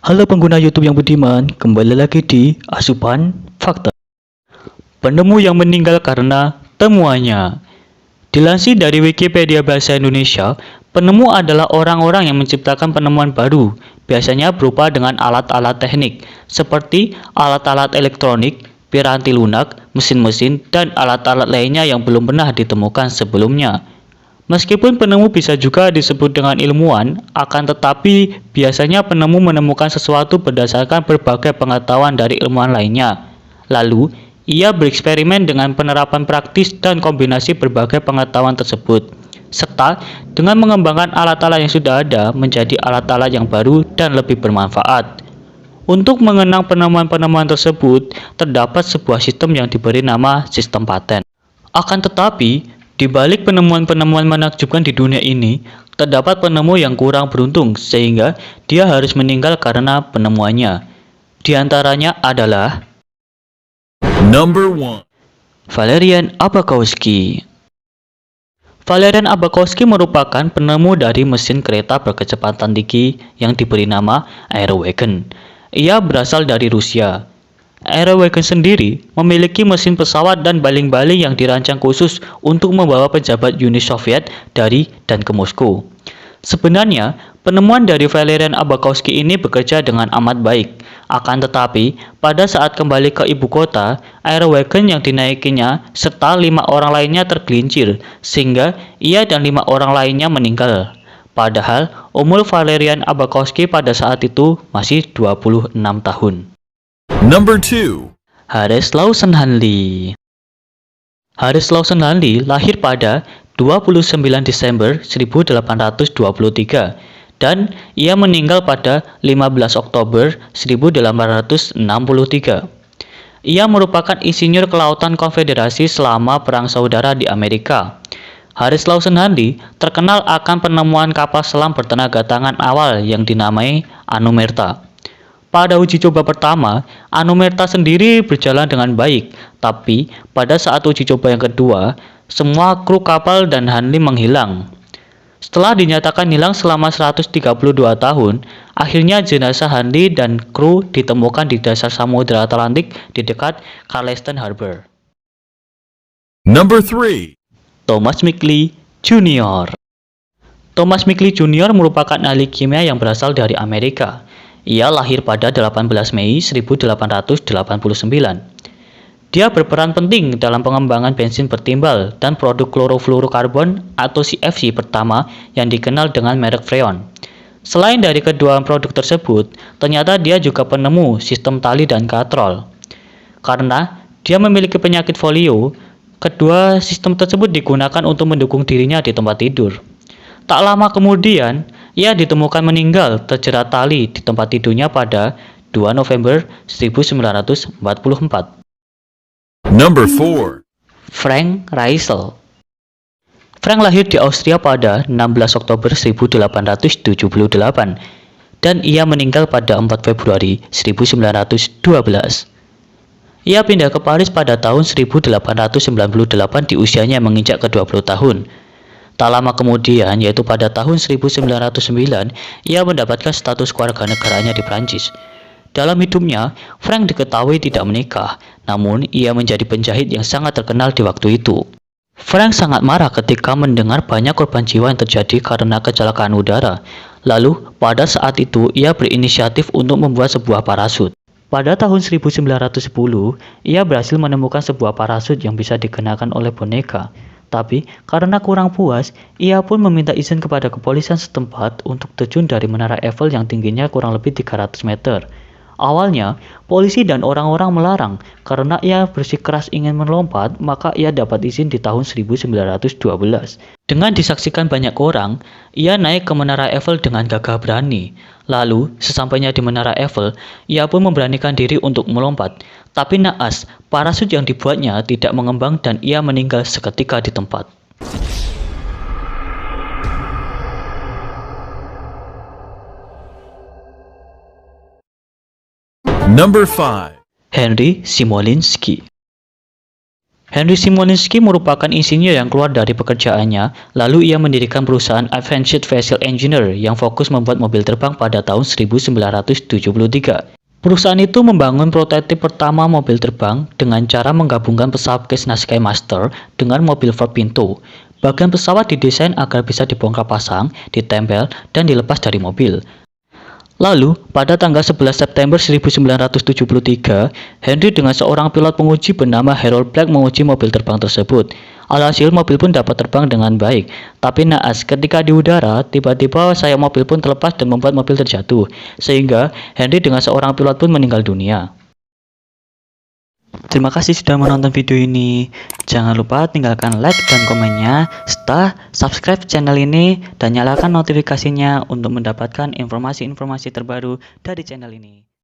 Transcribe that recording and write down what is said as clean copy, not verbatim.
Halo pengguna YouTube yang budiman, kembali lagi di Asupan Fakta. Penemu yang meninggal karena temuannya. Dilansir dari Wikipedia Bahasa Indonesia, penemu adalah orang-orang yang menciptakan penemuan baru, biasanya berupa dengan alat-alat teknik, seperti alat-alat elektronik, piranti lunak, mesin-mesin, dan alat-alat lainnya yang belum pernah ditemukan sebelumnya. Meskipun penemu bisa juga disebut dengan ilmuwan, akan tetapi biasanya penemu menemukan sesuatu berdasarkan berbagai pengetahuan dari ilmuwan lainnya. Lalu, ia bereksperimen dengan penerapan praktis dan kombinasi berbagai pengetahuan tersebut, serta dengan mengembangkan alat-alat yang sudah ada menjadi alat-alat yang baru dan lebih bermanfaat. Untuk mengenang penemuan-penemuan tersebut, terdapat sebuah sistem yang diberi nama sistem paten. Akan tetapi, di balik penemuan-penemuan menakjubkan di dunia ini, terdapat penemu yang kurang beruntung sehingga dia harus meninggal karena penemuannya. Di antaranya adalah Number 1. Valerian Abakowski. Valerian Abakowski merupakan penemu dari mesin kereta berkecepatan tinggi yang diberi nama Aerowagon. Ia berasal dari Rusia. Aerowagon sendiri memiliki mesin pesawat dan baling-baling yang dirancang khusus untuk membawa pejabat Uni Soviet dari dan ke Moskow. Sebenarnya, penemuan dari Valerian Abakowski ini bekerja dengan amat baik. Akan tetapi, pada saat kembali ke ibu kota, Aerowagon yang dinaikinya serta 5 orang lainnya tergelincir, sehingga ia dan 5 orang lainnya meninggal. Padahal, umur Valerian Abakowski pada saat itu masih 26 tahun. Number 2. Hares Lawson Hanley. Hares Lawson Hanley lahir pada 29 Desember 1823 dan ia meninggal pada 15 Oktober 1863. Ia merupakan insinyur kelautan konfederasi selama Perang Saudara di Amerika. Hares Lawson Hanley terkenal akan penemuan kapal selam bertenaga tangan awal yang dinamai Anumerta. Pada uji coba pertama, Anumerta sendiri berjalan dengan baik, tapi pada saat uji coba yang kedua, semua kru kapal dan Hanley menghilang. Setelah dinyatakan hilang selama 132 tahun, akhirnya jenazah Hanley dan kru ditemukan di dasar Samudra Atlantik di dekat Charleston Harbor. Number 3. Thomas Mickley Jr. Thomas Mickley Jr. merupakan ahli kimia yang berasal dari Amerika. Ia lahir pada 18 Mei 1889. Dia berperan penting dalam pengembangan bensin bertimbal dan produk klorofluorokarbon atau CFC pertama yang dikenal dengan merek Freon. Selain dari kedua produk tersebut, ternyata dia juga penemu sistem tali dan katrol. Karena dia memiliki penyakit polio, kedua sistem tersebut digunakan untuk mendukung dirinya di tempat tidur. Tak lama kemudian, ia ditemukan meninggal terjerat tali di tempat tidurnya pada 2 November 1944. Number 4. Frank Raisel. Frank lahir di Austria pada 16 Oktober 1878 dan ia meninggal pada 4 Februari 1912. Ia pindah ke Paris pada tahun 1898 di usianya yang menginjak ke 20 tahun. Tak lama kemudian, yaitu pada tahun 1909, ia mendapatkan status kewarganegaraannya di Prancis. Dalam hidupnya, Frank diketahui tidak menikah, namun ia menjadi penjahit yang sangat terkenal di waktu itu. Frank sangat marah ketika mendengar banyak korban jiwa yang terjadi karena kecelakaan udara. Lalu, pada saat itu, ia berinisiatif untuk membuat sebuah parasut. Pada tahun 1910, ia berhasil menemukan sebuah parasut yang bisa dikenakan oleh boneka. Tapi karena kurang puas, ia pun meminta izin kepada kepolisian setempat untuk terjun dari Menara Eiffel yang tingginya kurang lebih 300 meter. Awalnya, polisi dan orang-orang melarang karena ia bersikeras ingin melompat, maka ia dapat izin di tahun 1912. Dengan disaksikan banyak orang, ia naik ke Menara Eiffel dengan gagah berani. Lalu, sesampainya di Menara Eiffel, ia pun memberanikan diri untuk melompat. Tapi naas, parasut yang dibuatnya tidak mengembang dan ia meninggal seketika di tempat. Number 5. Henry Smolinski. Henry Simoninski merupakan insinyur yang keluar dari pekerjaannya, lalu ia mendirikan perusahaan Advanced Vessel Engineer yang fokus membuat mobil terbang pada tahun 1973. Perusahaan itu membangun prototip pertama mobil terbang dengan cara menggabungkan pesawat Cessna Skymaster dengan mobil 4 pintu. Bagian pesawat didesain agar bisa dibongkar pasang, ditempel, dan dilepas dari mobil. Lalu, pada tanggal 11 September 1973, Henry dengan seorang pilot penguji bernama Harold Black menguji mobil terbang tersebut. Alhasil, mobil pun dapat terbang dengan baik. Tapi naas, ketika di udara, tiba-tiba sayap mobil pun terlepas dan membuat mobil terjatuh. Sehingga, Henry dengan seorang pilot pun meninggal dunia. Terima kasih sudah menonton video ini. Jangan lupa tinggalkan like dan komennya, serta subscribe channel ini dan nyalakan notifikasinya untuk mendapatkan informasi-informasi terbaru dari channel ini.